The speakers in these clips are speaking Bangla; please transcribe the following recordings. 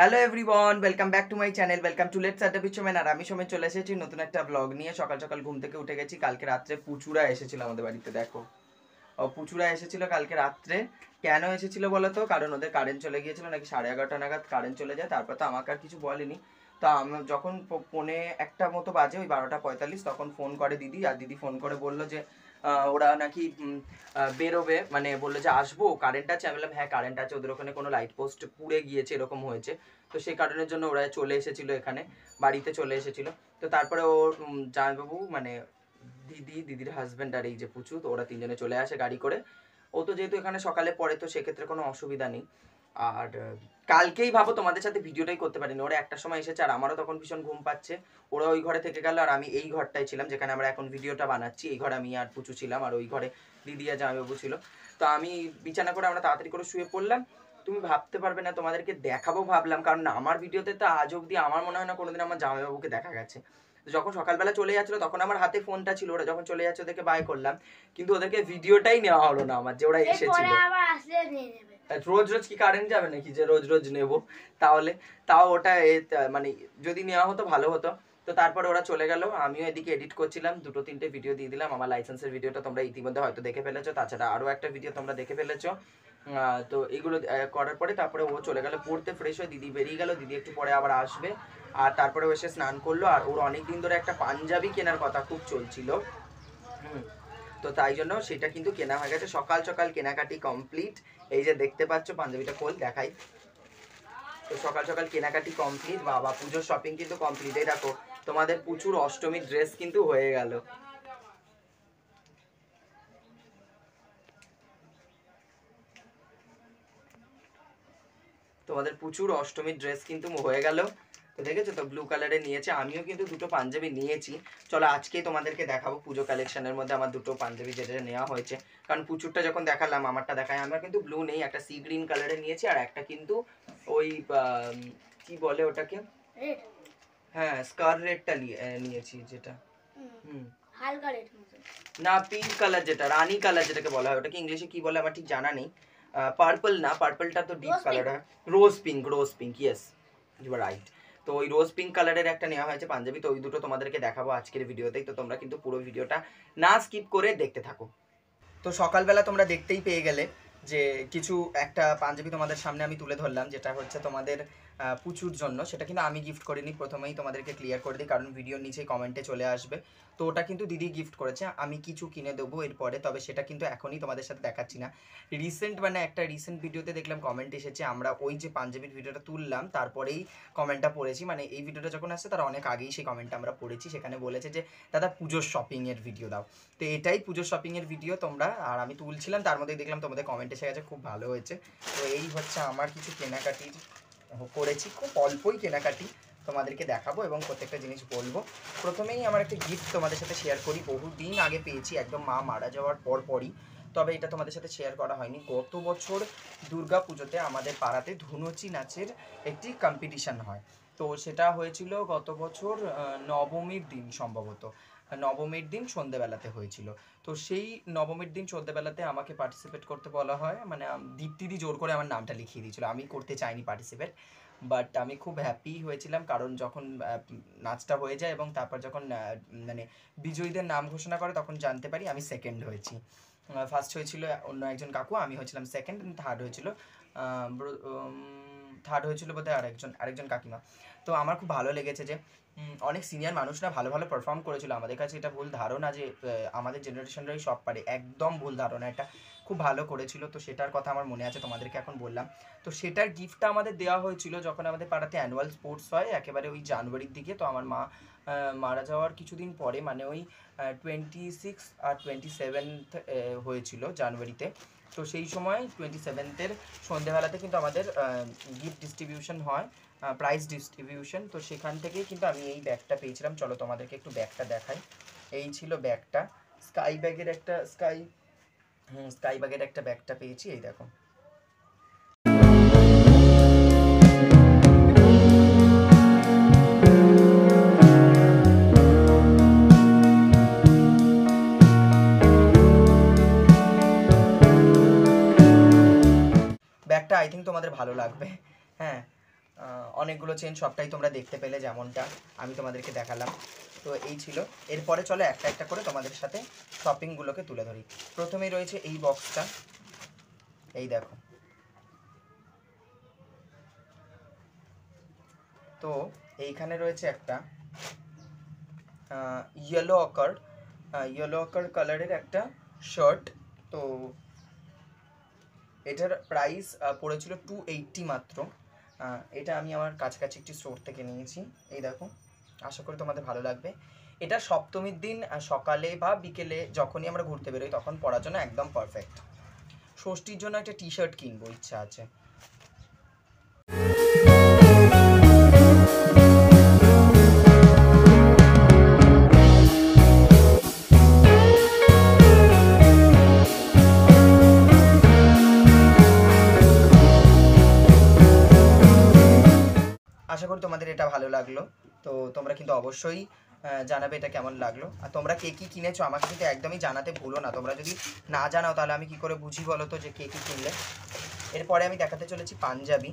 Hello everyone, welcome back to my channel. Welcome to let's আড্ডা বিচমেন। আর আমি সময় চলে এসেছি নতুন একটা ব্লগ নিয়ে। সকাল সকাল ঘুম থেকে উঠে গেছি। কালকে রাত্রে পুচুরা এসেছিল আমাদের বাড়িতে, দেখো। পুচুরা এসেছিল কালকে রাত্রে। কেন এসেছিল বলো তো? কারণ ওদের কারেন্ট চলে গিয়েছিল, নাকি 11:30 নাগাদ কারেন্ট চলে যায়। তারপর তো আমাকে আর কিছু বলেনি। তো আমার যখন পৌনে একটা মতো বাজে, ওই 12:45, তখন ফোন করে দিদি। আর দিদি ফোন করে বললো যে ওরা নাকি বেরোবে, মানে বললো যে আসবো, কারেন্ট আছে। আমি বললাম হ্যাঁ কারেন্ট আছে, ওদের ওখানে কোনো লাইট পোস্ট পুড়ে গিয়েছে, এরকম হয়েছে। তো সেই কারণের জন্য ওরা চলে এসেছিল, এখানে বাড়িতে চলে এসেছিল। তো তারপরে ওর জামাইবাবু, মানে দিদির হাজব্যান্ড আর এই যে পুচু, তো ওরা তিনজনে চলে আসে গাড়ি করে। ও তো যেহেতু এখানে সকালে পড়ে, তো সেক্ষেত্রে কোনো অসুবিধা নেই। আর কালকেই ভাবো তোমাদের সাথে ভিডিওটাই করতে পারিনি। ওরা একটার সময় এসেছে, আর আমারও তখন ভীষণ ঘুম পাচ্ছে। ওরা ওই ঘরে থেকে গেল, আর আমি এই ঘরটায় ছিলাম যেখানে আমরা এখন ভিডিওটা বানাচ্ছি। এই ঘরে আমি আর পুচু ছিলাম, আর ওই ঘরে দিদি আর জামাইবাবু ছিল। তো আমি বিছানা করে আমরা তাড়াতাড়ি করে শুয়ে পড়লাম। তুমি ভাবতে পারবে না, তোমাদেরকে দেখাবো ভাবলাম, কারণ আমার ভিডিওতে তো আজ অব্দি আমার মনে হয় না কোনোদিন আমার জামাইবাবুকে দেখা গেছে। যখন সকালবেলা চলে যাচ্ছিলো তখন আমার হাতে ফোনটা ছিল, ওরা যখন চলে যাচ্ছে ওদেরকে বাই করলাম, কিন্তু ওদেরকে ভিডিওটাই নেওয়া হলো না আমার, যে ওরা এসেছিল। রোজ রোজ কি কারেন্ট যাবে নাকি যে রোজ রোজ নেবো? তাহলে তাও ওটা মানে যদি নেওয়া হতো ভালো হতো। তো তারপরে ওরা চলে গেল, আমিও এদিকে এডিট করছিলাম, 2-3টে ভিডিও দিয়ে দিলাম। আমার লাইসেন্সের ভিডিওটা তোমরা ইতিমধ্যে হয়তো দেখে ফেলেছো, তাছাড়া আরও একটা ভিডিও তোমরা দেখে ফেলেছো। তো এগুলো করার পরে তারপরে ও চলে গেল পড়তে, ফ্রেশ হয়ে দিদি বেরিয়ে গেল। দিদি একটু পরে আবার আসবে, আর তারপরে ও এসে স্নান করলো। আর ওর অনেকদিন ধরে একটা পাঞ্জাবি কেনার কথা খুব চলছিল। তো তাই জন্য সেটা কিন্তু কেনা হয়ে গেছে। সকাল সকাল কেনাকাটি কমপ্লিট। এই যে দেখতে পাচ্ছ পাঞ্জাবিটা, খোল দেখাই। তো সকাল সকাল কেনাকাটি কমপ্লিট। বাবা, পুজোর শপিং কিন্তু কমপ্লিট। এই দেখো তোমাদের প্রচুর অষ্টমীর ড্রেস কিন্তু হয়ে গেল। তোমাদের প্রচুর অষ্টমীর ড্রেস কিন্তু হয়ে গেল। তো দেখেছো তো, ব্লু কালারে নিয়েছে। আমিও কিন্তু দুটো পাঞ্জাবি নিয়েছি। চলো আজকেই তোমাদেরকে দেখাবো পুজো কালেকশনের মধ্যে আমার দুটো পাঞ্জাবি যেটা নেওয়া হয়েছে। কারণ পুচুরটা যখন দেখালাম, আমারটা দেখায়, আমরা কিন্তু ব্লু নেই, একটা সি গ্রিন কালারে নিয়েছি, আর একটা কিন্তু ওই কি বলে ওটাকে, হ্যাঁ স্কার রেডটা নিয়েছি যেটা। হালকা রেড না, পিঙ্ক কালার, যেটা রানী কালার যেটাকে বলা হয়, ওটাকে ইংলিশে কি বলে আমার ঠিক জানা নেই। পার্পল না, পার্পলটা তো ডিপ কালার হয়। Rose pink, yes, you are right. তো ওই রোজ পিঙ্ক কালারের একটা নেওয়া হয়েছে পাঞ্জাবি। তো ওই দুটো তোমাদেরকে দেখাবো আজকের ভিডিওতেই। তো তোমরা কিন্তু পুরো ভিডিওটা না স্কিপ করে দেখতে থাকো। তো সকালবেলা তোমরা দেখতেই পেয়ে গেলে যে কিছু একটা পাঞ্জাবি তোমাদের সামনে আমি তুলে ধরলাম, যেটা হচ্ছে তোমাদের পুচুর জন্য। সেটা কিন্তু আমি গিফট করিনি, প্রথমেই তোমাদেরকে ক্লিয়ার করে দিই, কারণ ভিডিওর নিচেই কমেন্টে চলে আসবে। তো ওটা কিন্তু দিদি গিফট করেছে, আমি কিছু কিনে দেবো এরপরে, তবে সেটা কিন্তু এখনই তোমাদের সাথে দেখাচ্ছি না। একটা রিসেন্ট ভিডিওতে দেখলাম কমেন্ট এসেছে, আমরা ওই যে পাঞ্জাবির ভিডিওটা তুললাম তারপরেই কমেন্টটা পড়েছি, মানে এই ভিডিওটা যখন আসছে তার অনেক আগেই সেই কমেন্টটা আমরা পড়েছি। সেখানে বলেছে যে দাদা পুজোর শপিংয়ের ভিডিও দাও। তো এটাই পুজোর শপিংয়ের ভিডিও তোমরা, আর আমি তুলছিলাম, তার মধ্যেই দেখলাম তোমাদের কমেন্ট এসে গেছে, খুব ভালো হয়েছে। তো এই হচ্ছে আমার কিছু কেনাকাটির করেছি, খুব অল্পই কেনাকাটি, তোমাদেরকে দেখাবো এবং প্রত্যেকটা জিনিস বলবো। প্রথমেই আমার একটা গিফট তোমাদের সাথে শেয়ার করি, বহুদিন আগে পেয়েছি, একদম মা মারা যাওয়ার পরই। তবে এটা তোমাদের সাথে শেয়ার করা হয়নি। গত বছর দুর্গা পুজোতে আমাদের পাড়াতে ধুনুচি নাচের একটি কম্পিটিশান হয়। তো সেটা হয়েছিল গত বছর নবমীর দিন, সম্ভবত নবমীর দিন সন্ধেবেলাতে হয়েছিল। তো সেই নবমীর দিন সন্ধেবেলাতে আমাকে পার্টিসিপেট করতে বলা হয়, মানে দীপ্তিদি জোর করে আমার নামটা লিখিয়ে দিয়েছিল। আমি করতে চাইনি পার্টিসিপেট, বাট আমি খুব হ্যাপি হয়েছিলাম, কারণ যখন নাচটা হয়ে যায় এবং তারপর যখন মানে বিজয়ীদের নাম ঘোষণা করে, তখন জানতে পারি আমি সেকেন্ড হয়েছি। ফার্স্ট হয়েছিল অন্য একজন কাকু, আমি হয়েছিলাম সেকেন্ড, থার্ড হয়েছিল বোধহয় আরেকজন কাকিমা। তো আমার খুব ভালো লেগেছে যে অনেক সিনিয়র মানুষরা ভালো ভালো পারফর্ম করেছিল। আমাদের কাছে এটা ভুল ধারণা যে আমাদের জেনারেশনরাই সব পারে, একদম ভুল ধারণা এটা। খুব ভালো করেছিল, তো সেটার কথা আমার মনে আছে, তোমাদেরকে এখন বললাম। তো সেটার গিফটটা আমাদের দেওয়া হয়েছিল যখন আমাদের পাড়াতে অ্যানুয়াল স্পোর্টস হয়, একেবারে ওই জানুয়ারির দিকে। তো আমার মা মারা যাওয়ার কিছুদিন পরে, মানে ওই 26 আর 27 হয়েছিল জানুয়ারিতে। তো সেই সময় 27 সন্ধেবেলাতে কিন্তু আমাদের গিফট ডিস্ট্রিবিউশন হয়, প্রাইজ ডিস্ট্রিবিউশন। তো সেখান থেকেই কিন্তু আমি এই ব্যাগটা পেয়েছিলাম। চলো তোমাদেরকে একটু ব্যাগটা দেখাই। এই ছিল ব্যাগটা, স্কাই ব্যাগের একটা ব্যাগটা পেয়েছি, এই দেখো। ব্যাগটা আই থিঙ্ক তোমাদের ভালো লাগবে। হ্যাঁ, অনেকগুলো চেন, সবটাই তোমরা দেখতে পেলে যেমনটা আমি তোমাদেরকে দেখালাম। তো এই ছিল। এরপরে চলো একটা একটা করে তোমাদের সাথে শপিংগুলোকে তুলে ধরি। প্রথমেই রয়েছে এই বক্সটা, এই দেখো। তো এইখানে রয়েছে একটা ইয়েলো অকার কালারের একটা শার্ট। তো এটার প্রাইস পড়েছিল 280 মাত্র। এটা আমি আমার কাছাকাছি একটি স্টোর থেকে নিয়েছি। এই দেখো, আশা করি তোমাদের ভালো লাগবে। এটা সপ্তমীর দিন সকালে বা বিকেলে যখনই আমরা ঘুরতে বেরোই তখন পরার জন্য একদম পারফেক্ট। ষষ্ঠীর জন্য একটা টি শার্ট কিনবো, ইচ্ছা আছে। আশা করি তোমাদের এটা ভালো লাগলো। তো তোমরা কিন্তু অবশ্যই জানাবে এটা কেমন লাগলো। আর তোমরা কে কী কিনেছো আমাকে কিন্তু একদমই জানাতে ভুলো না। তোমরা যদি না জানাও তাহলে আমি কি করে বুঝি বলো তো যে কে কী কিনলে। এরপরে আমি দেখাতে চলেছি পাঞ্জাবি।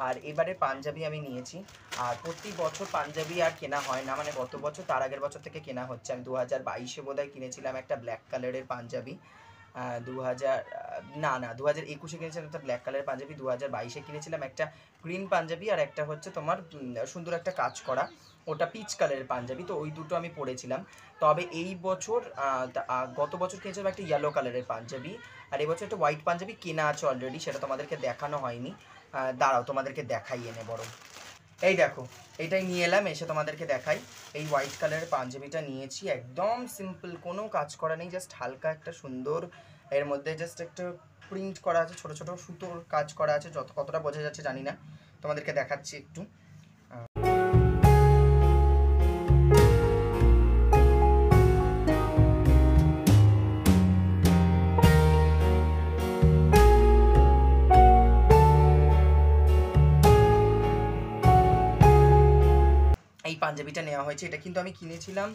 আর এবারে পাঞ্জাবি আমি নিয়েছি। আর প্রতি বছর পাঞ্জাবি আর কেনা হয় না, মানে গত বছর তার আগের বছর থেকে কেনা হচ্ছে। আমি 2022-এ বোধহয় কিনেছিলাম একটা ব্ল্যাক কালারের পাঞ্জাবি। 2021-এ কিনেছিলাম একটা ব্ল্যাক কালারের পাঞ্জাবি, 2022-এ কিনেছিলাম একটা গ্রিন পাঞ্জাবি, আর একটা হচ্ছে তোমার সুন্দর একটা কাজ করা ওটা পিচ কালারের পাঞ্জাবি। তো ওই দুটো আমি পরেছিলাম। তবে এই বছর গত বছর কিনেছিলাম একটা ইয়েলো কালারের পাঞ্জাবি, আর এবছর একটা হোয়াইট পাঞ্জাবি কেনা আছে অলরেডি, সেটা তোমাদেরকে দেখানো হয়নি। দাঁড়াও তোমাদেরকে দেখাই এনে বরং। এই দেখো, এইটাই নিয়ে এলাম, এসে তোমাদেরকে দেখাই। এই হোয়াইট কালারের পাঞ্জাবিটা নিয়েছি, একদম সিম্পল, কোনো কাজ করা নেই, জাস্ট হালকা একটা সুন্দর, এর মধ্যে জাস্ট একটা প্রিন্ট করা আছে, ছোট ছোট সুতোর কাজ করা আছে, কতটা বোঝা যাচ্ছে জানি না, তোমাদেরকে দেখাচ্ছি একটু। এই পাঞ্জাবিটা নেওয়া হয়েছে। এটা কিন্তু আমি কিনেছিলাম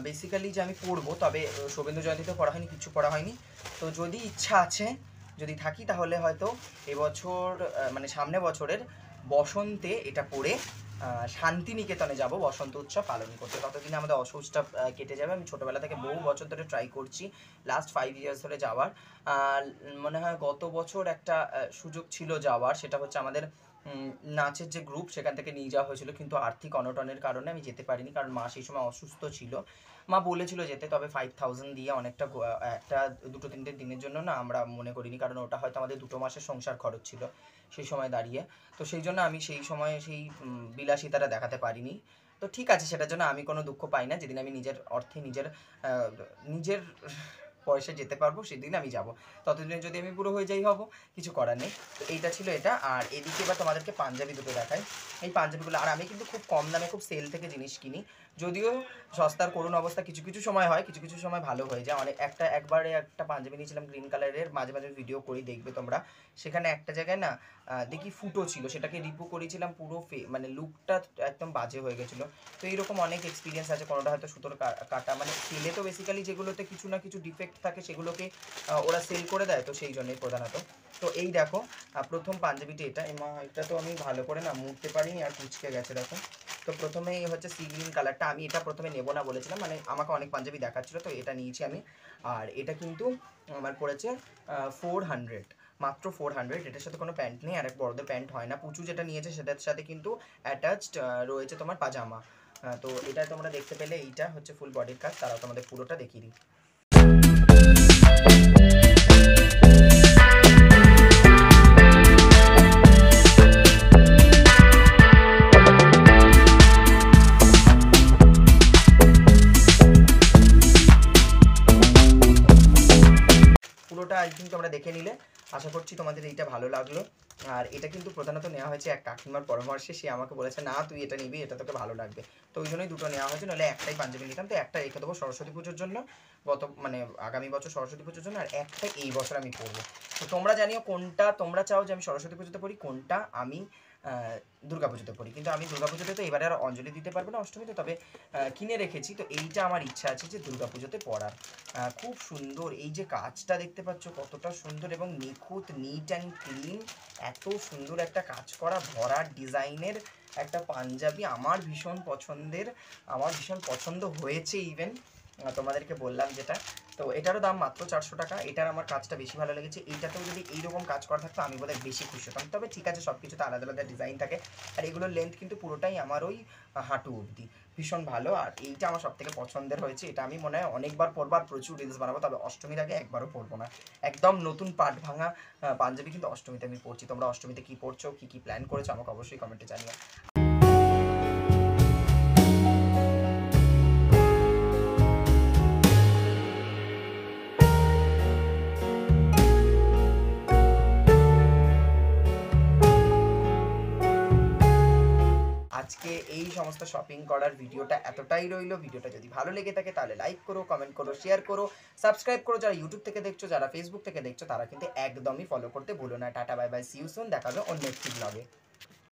বেসিক্যালি যে আমি পরবো, তবে শুভেন্দু জয়ন্তীতে পরা হয়নি, কিছু পরা হয়নি। তো যদি ইচ্ছা আছে, যদি থাকি, তাহলে হয়তো এবছর মানে সামনে বছরের বসন্তে এটা পরে শান্তিনিকেতনে যাব বসন্ত উৎসব পালন করতে। ততদিনে আমাদের অসুচটা কেটে যাবে। আমি ছোটোবেলা থেকে বহু বছর ধরে ট্রাই করছি, লাস্ট 5 ইয়ার্স ধরে যাওয়ার। মনে হয় গত বছর একটা সুযোগ ছিল যাওয়ার, সেটা হচ্ছে আমাদের নাচের যে গ্রুপ সেখান থেকে নিয়ে যাওয়া হয়েছিল, কিন্তু আর্থিক অনটনের কারণে আমি যেতে পারিনি, কারণ মা সেই সময় অসুস্থ ছিল। মা বলেছিল যেতে, তবে 5000 দিয়ে অনেকটা একটা 2-3 দিনের জন্য না আমরা মনে করিনি, কারণ ওটা হয়তো আমাদের 2 মাসের সংসার খরচ ছিল সেই সময় দাঁড়িয়ে। তো সেই জন্য আমি সেই সময়ে সেই বিলাসিতাটা দেখাতে পারিনি। তো ঠিক আছে, সেটার জন্য আমি কোনো দুঃখ পাই না। যেদিন আমি নিজের অর্থে নিজের পয়সা যেতে পারবো সেদিন আমি যাব। ততদিনে যদি আমি পুরো হয়ে যাই হব, কিছু করার নেই। তো এইটা ছিল এটা। আর এদিকে এবার তোমাদেরকে পাঞ্জাবি দুটো দেখাই। এই পাঞ্জাবিগুলো, আর আমি কিন্তু খুব কম দামে খুব সেল থেকে জিনিস কিনি, যদিও সস্তার করুণ অবস্থা কিছু কিছু সময় হয়, কিছু কিছু সময় ভালো হয়ে যায়। একবারে একটা পাঞ্জাবি নিয়েছিলাম গ্রিন কালারের, মাঝে মাঝে ভিডিও করি, দেখবে তোমরা। সেখানে একটা জায়গায় না দেখি ফুটো ছিল, সেটাকে রিপু করেছিলাম, পুরো মানে লুকটা একদম বাজে হয়ে গেছিলো। তো এইরকম অনেক এক্সপিরিয়েন্স আছে। কোনোটা হয়তো সুতোর কাটা, মানে সেলে তো বেসিক্যালি যেগুলোতে কিছু না কিছু ডিফেক্ট থাকে সেগুলোকে ওরা সেল করে দেয়, তো সেই জন্যই প্রধানত। তো এই দেখো প্রথম পাঞ্জাবিটি এটা। এটা তো আমি ভালো করে না মুড়তে পারিনি, আর কুচকে গেছে দেখো। তো প্রথমেই হচ্ছে সি গ্রিন কালারটা, আমি এটা প্রথমে নেবো না বলেছিলাম, মানে আমাকে অনেক পাঞ্জাবি দেখাচ্ছিলো, তো এটা নিয়েছি আমি। আর এটা কিন্তু আমার পড়েছে 400, মাত্র 400। এটার সাথে কোনো প্যান্ট নেই, আর এক বড়দের প্যান্ট হয় না। পুচু যেটা নিয়েছে সেটার সাথে কিন্তু অ্যাটাচড রয়েছে তোমার পাজামা। তো এটা তোমরা দেখতে পেলে, এইটা হচ্ছে ফুল বডির কাজ। তারাও তোমাদের পুরোটা দেখিয়ে দিই। পুরোটা আই থিঙ্ক তোমরা দেখে নিলে, আশা করছি তোমাদের এইটা ভালো লাগলো। আর এটা কিন্তু প্রধানত নেওয়া হয়েছে এক কাকিমার পরামর্শে, সে আমাকে বলেছে না তুই এটা নিবি, এটা তোকে ভালো লাগবে। তো ওই জন্যই দুটো নেওয়া হয়েছে, নাহলে একটাই পাঞ্জাবি নিতাম। তো একটা রেখে দেবো সরস্বতী পুজোর জন্য, মানে আগামী বছর সরস্বতী পুজোর জন্য, আর একটা এই বছর আমি পরবো। তো তোমরা জানিও কোনটা তোমরা চাও যে আমি সরস্বতী পুজোতে পড়ি, কোনটা আমি দুর্গাপুজোতে পড়ি। কিন্তু আমি দুর্গাপুজোতে তো এবারে আর অঞ্জলি দিতে পারবো না অষ্টমীতে, তবে কিনে রেখেছি। তো এইটা আমার ইচ্ছা আছে যে দুর্গাপুজোতে পরার। খুব সুন্দর, এই যে কাজটা দেখতে পাচ্ছ কতটা সুন্দর এবং নিখুঁত, নিট অ্যান্ড ক্লিন। এত সুন্দর একটা কাজ করা ভরার ডিজাইনের একটা পাঞ্জাবি আমার ভীষণ পছন্দের, আমার ভীষণ পছন্দ হয়েছে ইভেন, তোমাদেরকে বললাম যেটা। তো এটারও দাম মাত্র 400 টাকা। এটার আমার কাজটা বেশি ভালো লেগেছে, এইটাতেও যদি এইরকম কাজ করা থাকতো আমি বোধহয় বেশি খুশি হতাম। তবে ঠিক আছে, সব কিছুতে আলাদা আলাদা ডিজাইন থাকে। আর এগুলোর লেন্থ কিন্তু পুরোটাই আমার ওই হাঁটু অবধি, ভীষণ ভালো। আর এইটা আমার সব থেকে পছন্দের হয়েছে, এটা আমি মনে হয় অনেকবার পরবো আর প্রচুর রিলস বানাবো, তবে অষ্টমীর আগে একবারও পরবো না। একদম নতুন পাট ভাঙা পাঞ্জাবি কিন্তু অষ্টমীতে আমি পরছি। তোমরা অষ্টমীতে কী পরছো, কী কী প্ল্যান করেছো আমাকে অবশ্যই কমেন্টে জানিও। আজকে এই সমস্ত শপিং করার ভিডিওটা এতটাই রইলো। ভিডিওটা যদি ভালো লেগে থাকে তাহলে লাইক করো, কমেন্ট করো, শেয়ার করো, সাবস্ক্রাইব করো। যারা ইউটিউব থেকে দেখছো, যারা ফেসবুক থেকে দেখছো, তারা কিন্তু একদমই ফলো করতে ভুলো না। Tata, bye bye, see you soon. দেখা হবে অন্য একটি ব্লগে।